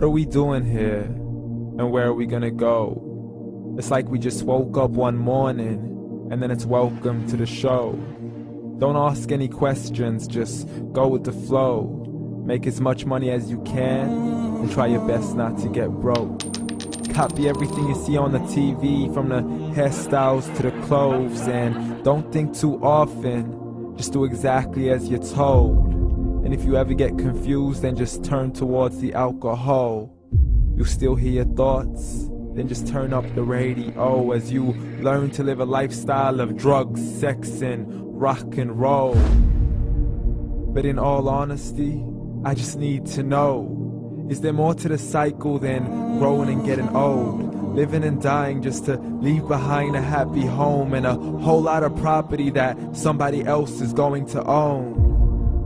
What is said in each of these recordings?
What are we doing here? And where are we gonna go? It's like we just woke up one morning and then it's welcome to the show. Don't ask any questions, just go with the flow. Make as much money as you can and try your best not to get broke. Copy everything you see on the TV, from the hairstyles to the clothes, and don't think too often, just do exactly as you're told. And if you ever get confused, then just turn towards the alcohol. You still hear your thoughts? Then just turn up the radio as you learn to live a lifestyle of drugs, sex, and rock and roll. But in all honesty, I just need to know, is there more to the cycle than growing and getting old? Living and dying just to leave behind a happy home and a whole lot of property that somebody else is going to own.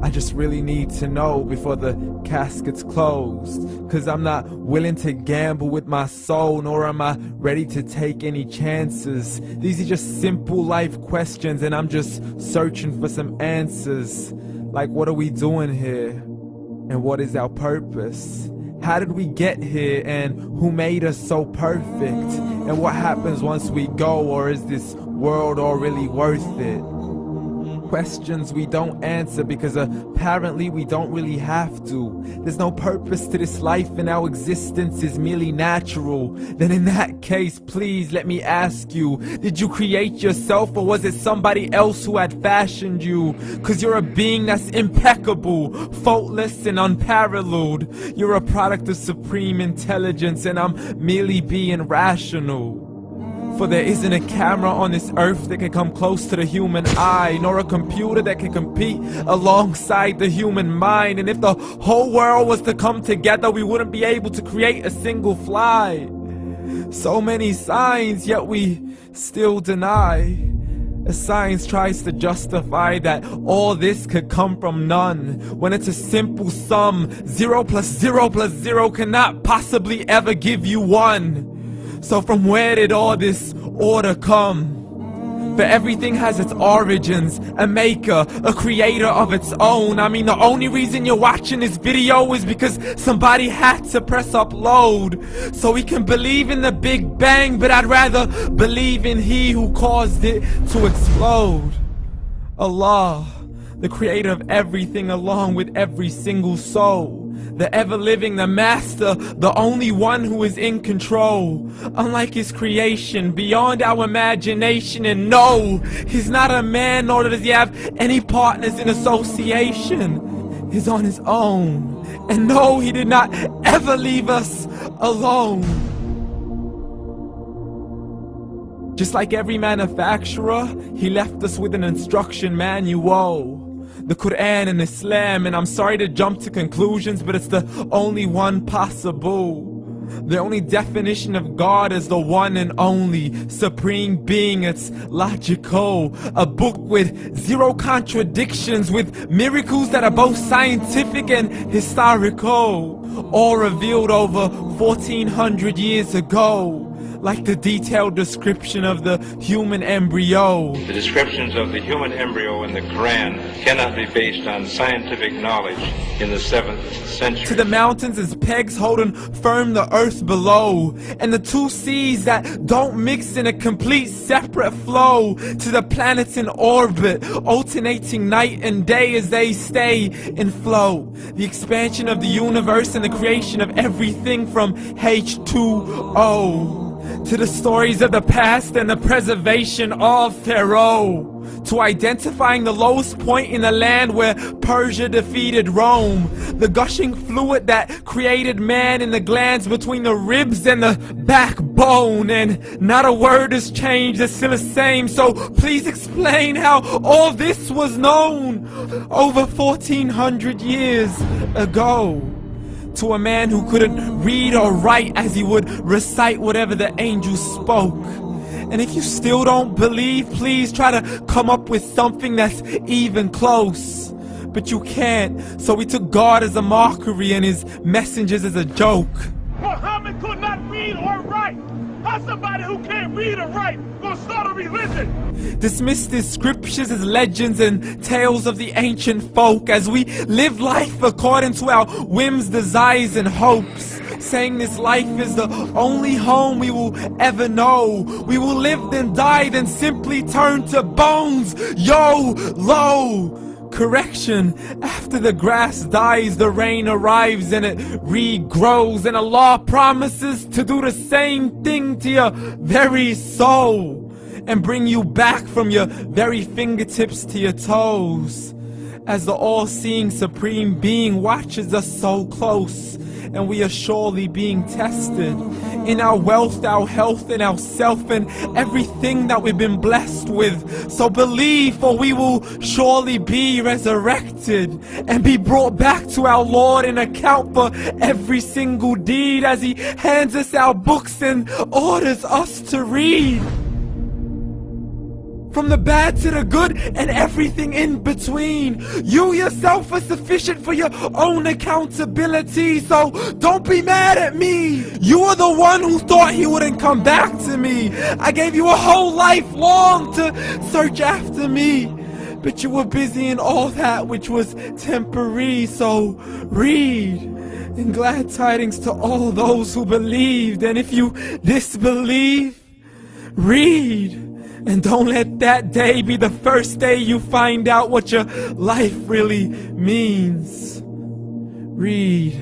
I just really need to know before the casket's closed, 'cause I'm not willing to gamble with my soul, nor am I ready to take any chances. These are just simple life questions and I'm just searching for some answers. Like, what are we doing here? And what is our purpose? How did we get here, and who made us so perfect? And what happens once we go, or is this world all really worth it? Questions we don't answer because apparently we don't really have to. There's no purpose to this life and our existence is merely natural. Then in that case, please let me ask you, did you create yourself, or was it somebody else who had fashioned you? 'Cause you're a being that's impeccable, faultless and unparalleled. You're a product of supreme intelligence and I'm merely being rational. For there isn't a camera on this earth that can come close to the human eye, nor a computer that can compete alongside the human mind. And if the whole world was to come together, we wouldn't be able to create a single fly. So many signs, yet we still deny. As science tries to justify that all this could come from none, when it's a simple sum. 0 plus 0 plus 0 cannot possibly ever give you 1. So from where did all this order come? For everything has its origins, a maker, a creator of its own. I mean, the only reason you're watching this video is because somebody had to press upload. So we can believe in the Big Bang, but I'd rather believe in He who caused it to explode. Allah, the creator of everything along with every single soul. The ever-living, the master, the only one who is in control. Unlike his creation, beyond our imagination. And no, he's not a man, nor does he have any partners in association. He's on his own. And no, he did not ever leave us alone. Just like every manufacturer, he left us with an instruction manual. The Quran and Islam, and I'm sorry to jump to conclusions, but it's the only one possible. The only definition of God is the one and only supreme being. It's logical, a book with 0 contradictions, with miracles that are both scientific and historical, all revealed over 1400 years ago. Like the detailed description of the human embryo. The descriptions of the human embryo in the Quran cannot be based on scientific knowledge in the 7th century. To the mountains as pegs holding firm the earth below, and the 2 seas that don't mix in a complete separate flow. To the planets in orbit, alternating night and day as they stay in flow. The expansion of the universe and the creation of everything from H2O. To the stories of the past and the preservation of Pharaoh. To identifying the lowest point in the land where Persia defeated Rome. The gushing fluid that created man in the glands between the ribs and the backbone. And not a word has changed, it's still the same. So please explain how all this was known over 1400 years ago. To a man who couldn't read or write, as he would recite whatever the angels spoke. And if you still don't believe, please try to come up with something that's even close. But you can't, so we took God as a mockery and his messengers as a joke. Muhammad could not read or write. How's somebody who can't read or write gonna start a religion? Dismissed his scriptures as legends and tales of the ancient folk, as we live life according to our whims, desires, and hopes. saying this life is the only home we will ever know. We will live then die then simply turn to bones. YOLO! Correction, after the grass dies, the rain arrives and it regrows, and Allah promises to do the same thing to your very soul and bring you back from your very fingertips to your toes, as the all-seeing supreme being watches us so close, and we are surely being tested in our wealth, our health, and our self, and everything that we've been blessed with. So believe, for we will surely be resurrected and be brought back to our Lord and account for every single deed, as He hands us our books and orders us to read. From the bad to the good and everything in between. You yourself are sufficient for your own accountability, so don't be mad at me. You are the one who thought He wouldn't come back to me. I gave you a whole life long to search after me, but you were busy in all that which was temporary. So read, and glad tidings to all those who believed. And if you disbelieve, read. And don't let that day be the first day you find out what your life really means. Read.